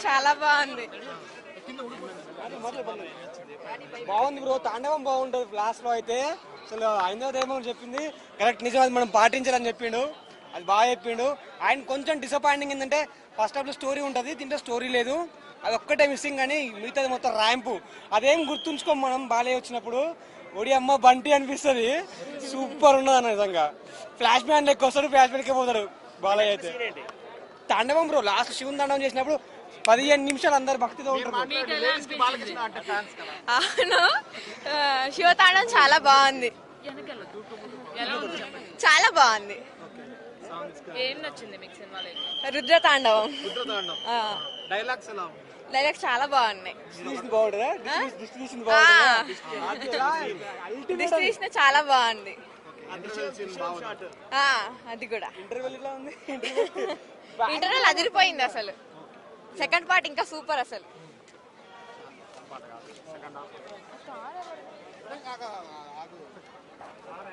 చాలా బాగుంది. బాగుంది బ్రో, తాండవం బాగుంటది. లాస్ట్ లో అయితే అసలు ఐందోదేమో చెప్పింది కరెక్ట్, నిజం, అది మనం పాటించాలని చెప్పిండు, అది బాగా చెప్పిండు. అండ్ కొంచెం డిసప్పాయింటింగ్ ఏంటంటే ఫస్ట్ హాఫ్ లో స్టోరీ ఉంటుంది, దీంట్లో స్టోరీ లేదు, అది ఒక్కటే మిస్సింగ్. అని మిగతాది మొత్తం ర్యాంపు, అదేం గుర్తుంచుకోం మనం. బాలయ్య వచ్చినప్పుడు ఒడి అమ్మ బంటి అనిపిస్తుంది, సూపర్ ఉన్నది అన్న నిజంగా. ఫ్లాష్ మ్యాన్ లెక్క వస్తాడు, ఫ్లాష్ మ్యాన్కే పోతాడు బాలయ్య అయితే. తాండవం బ్రో, లాస్ట్ శివుని తాండవం చేసినప్పుడు 15 నిమిషాలు అందరు భక్తితో ఉంటారు. అవును, శివతాండం చాలా బాగుంది, చాలా బాగుంది. రుద్రతాండవం డైలాగ్స్ చాలా బాగున్నాయి. డిస్ట్రిబ్యూషన్ చాలా బాగుంది. అది కూడా ఇంటర్వెల్ అదిరిపోయింది అసలు. సెకండ్ పార్ట్ ఇంకా సూపర్ అసలు.